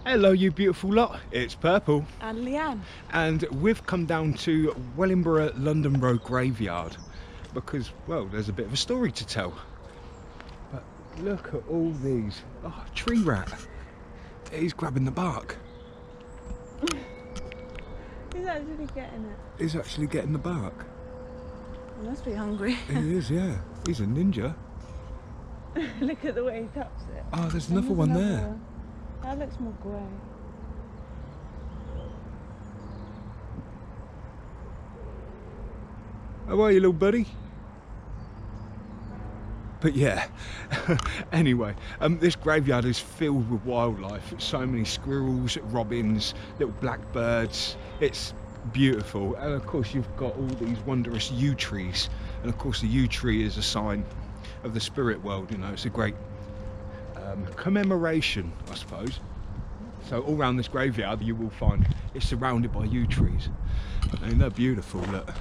Hello you beautiful lot, it's Purple And Leanne. and we've come down to Wellingborough London Road graveyard because, well, there's a bit of a story to tell. But look at all these. Oh, tree rat. He's grabbing the bark. He's actually getting it. He's actually getting the bark. He must be hungry. He is, yeah. He's a ninja. Look at the way he taps it. Oh, there's And another one there. one. That looks more grey. How are you, little buddy? But yeah, anyway, this graveyard is filled with wildlife. So many squirrels, robins, little blackbirds. It's beautiful. And of course you've got all these wondrous yew trees. And of course the yew tree is a sign of the spirit world, you know. It's a great commemoration, I suppose. So all around this graveyard you will find it's surrounded by yew trees. And they're beautiful, look.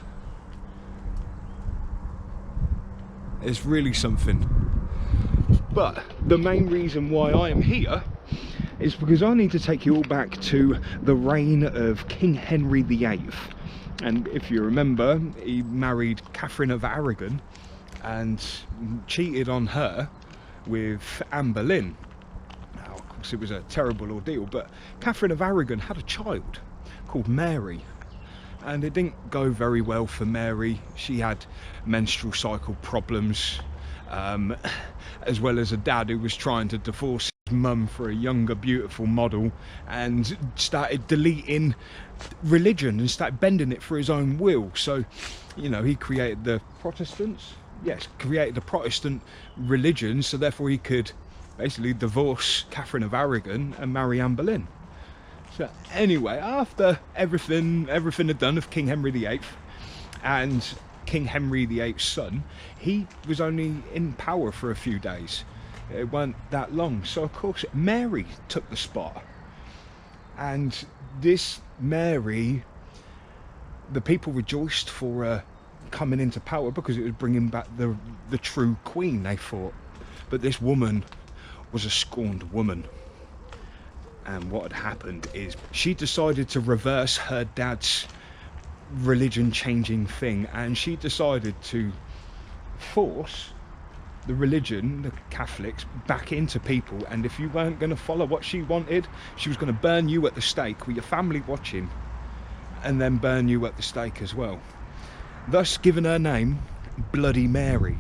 It's really something. But the main reason why I am here is because I need to take you all back to the reign of King Henry VIII. And if you remember, he married Catherine of Aragon and cheated on her with Anne Boleyn. Now, of course, it was a terrible ordeal, but Catherine of Aragon had a child called Mary. And it didn't go very well for Mary. She had menstrual cycle problems, as well as a dad who was trying to divorce his mum for a younger, beautiful model, and started deleting religion and started bending it for his own will. So, you know, he created the Protestants. Yes, created the Protestant religion, so therefore he could basically divorce Catherine of Aragon and marry Anne Boleyn. So anyway, after everything had done of King Henry VIII and King Henry VIII's son, he was only in power for a few days. It weren't that long. So of course Mary took the spot. And this Mary, the people rejoiced for her coming into power because it was bringing back the true queen, they thought. But this woman was a scorned woman. And what had happened is she decided to reverse her dad's religion changing thing, and she decided to force the religion, the Catholics, back into people. And if you weren't going to follow what she wanted, she was going to burn you at the stake with your family watching, and then burn you at the stake as well, thus giving her name Bloody Mary.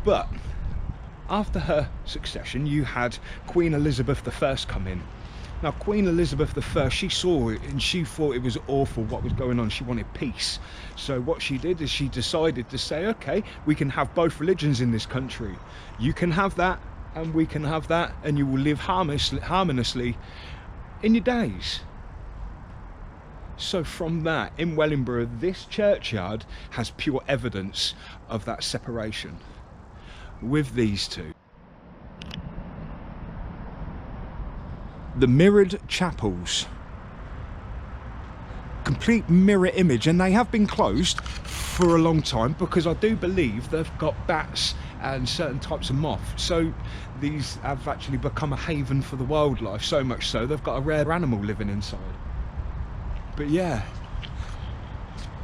But after her succession, you had Queen Elizabeth I come in. Now, Queen Elizabeth I, she saw it and she thought it was awful what was going on. She wanted peace. So what she did is she decided to say, okay, we can have both religions in this country. You can have that and we can have that, and you will live harmoniously in your days. So from that, in Wellingborough, this churchyard has pure evidence of that separation with these two. The mirrored chapels, complete mirror image, and they have been closed for a long time because I do believe they've got bats and certain types of moths, so these have actually become a haven for the wildlife, so much so they've got a rare animal living inside. But yeah,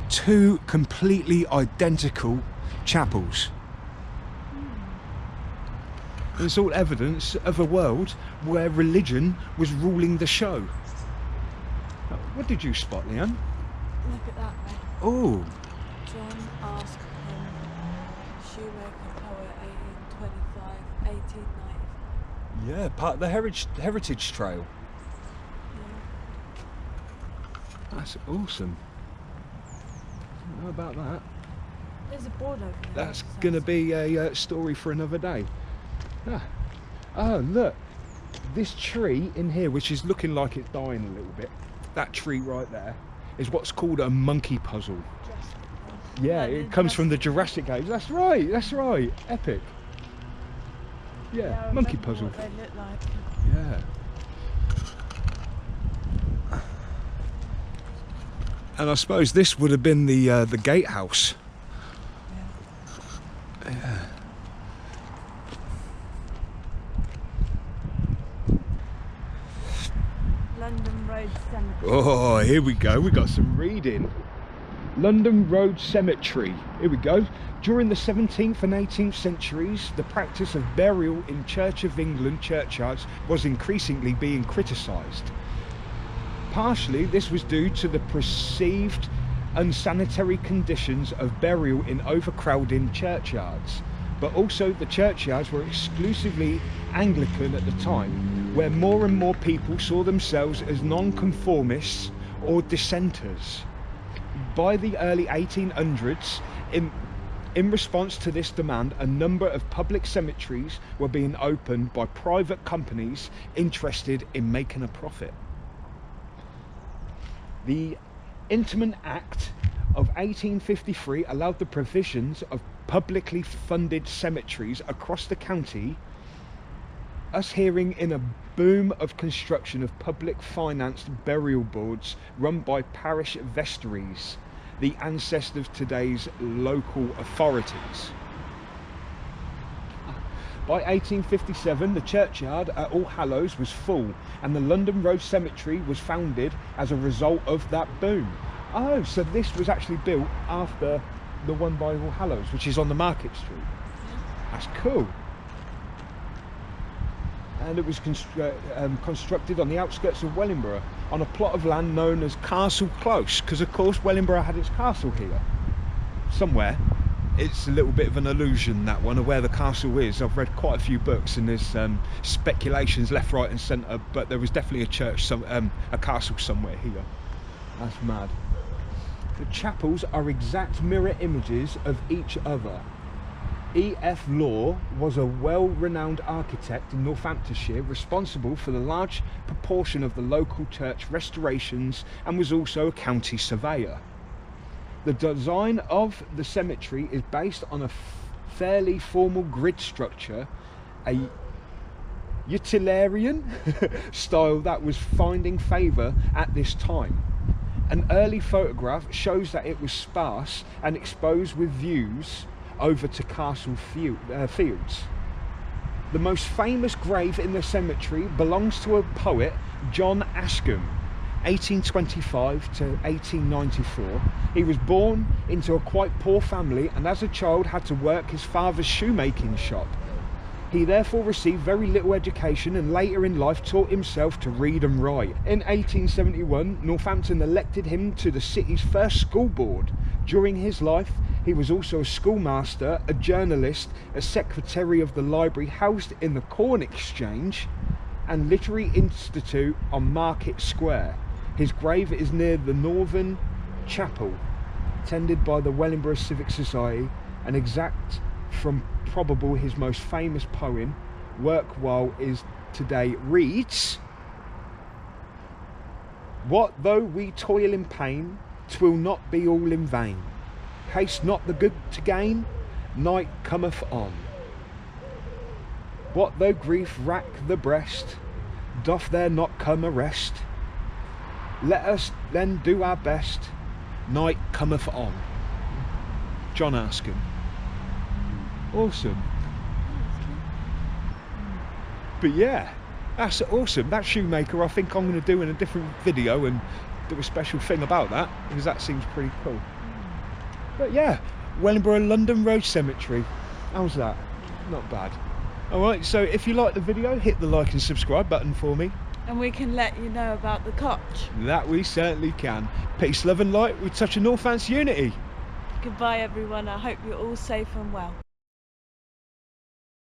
two completely identical chapels. It's all evidence of a world where religion was ruling the show. What did you spot, Leanne? Look at that way. Oh. John asked him, shoemaker poet 1825, 1890. Yeah, part of the heritage trail. Yeah. That's awesome. I don't know about that. There's a board over there. That's going to be a story for another day. Ah. Oh, look. This tree in here, which is looking like it's dying a little bit, that tree right there, is what's called a monkey puzzle. Yeah, it comes from the Jurassic Age. That's right, that's right. Epic. Yeah, monkey puzzle. What they look like. Yeah. And I suppose this would have been the gatehouse. Yeah. Yeah. London Road Cemetery. Oh, here we go. We got some reading. London Road Cemetery. Here we go. During the 17th and 18th centuries, the practice of burial in Church of England churchyards was increasingly being criticised. Partially, this was due to the perceived unsanitary conditions of burial in overcrowding churchyards, but also the churchyards were exclusively Anglican at the time, where more and more people saw themselves as nonconformists or dissenters. By the early 1800s, in response to this demand, a number of public cemeteries were being opened by private companies interested in making a profit. The Intimate Act of 1853 allowed the provisions of publicly funded cemeteries across the county, ushering in a boom of construction of public financed burial boards run by parish vestries, the ancestors of today's local authorities. By 1857, the churchyard at All Hallows was full, and the London Road Cemetery was founded as a result of that boom. Oh, so this was actually built after the one by All Hallows, which is on the Market Street. That's cool. And it was constructed on the outskirts of Wellingborough, on a plot of land known as Castle Close, because of course Wellingborough had its castle here. Somewhere. It's a little bit of an illusion, that one, of where the castle is. I've read quite a few books and there's speculations left, right and centre, but there was definitely a church, a castle somewhere here. That's mad. The chapels are exact mirror images of each other. E.F. Law was a well-renowned architect in Northamptonshire, responsible for the large proportion of the local church restorations, and was also a county surveyor. The design of the cemetery is based on a fairly formal grid structure, a utilitarian style that was finding favour at this time. An early photograph shows that it was sparse and exposed with views over to Castle Fields. The most famous grave in the cemetery belongs to a poet, John Ascham, 1825 to 1894. He was born into a quite poor family and as a child had to work his father's shoemaking shop. He therefore received very little education and later in life taught himself to read and write. In 1871, Northampton elected him to the city's first school board. During his life, he was also a schoolmaster, a journalist, a secretary of the library housed in the Corn Exchange and Literary Institute on Market Square. His grave is near the Northern Chapel, tended by the Wellingborough Civic Society, and exact from probable his most famous poem, work while is today, reads: "What though we toil in pain, 'twill not be all in vain. Haste not the good to gain, night cometh on. What though grief rack the breast, doth there not come a rest? Let us then do our best, night cometh on." John Ascham. Awesome. But yeah, that's awesome. That shoemaker, I think I'm going to do in a different video and do a special thing about that, because that seems pretty cool. But yeah, Wellingborough London Road Cemetery. How's that? Not bad. Alright, so if you like the video, hit the like and subscribe button for me. And we can let you know about the cotch. That we certainly can. Peace, love and light with touch of Northants unity. Goodbye everyone, I hope you're all safe and well.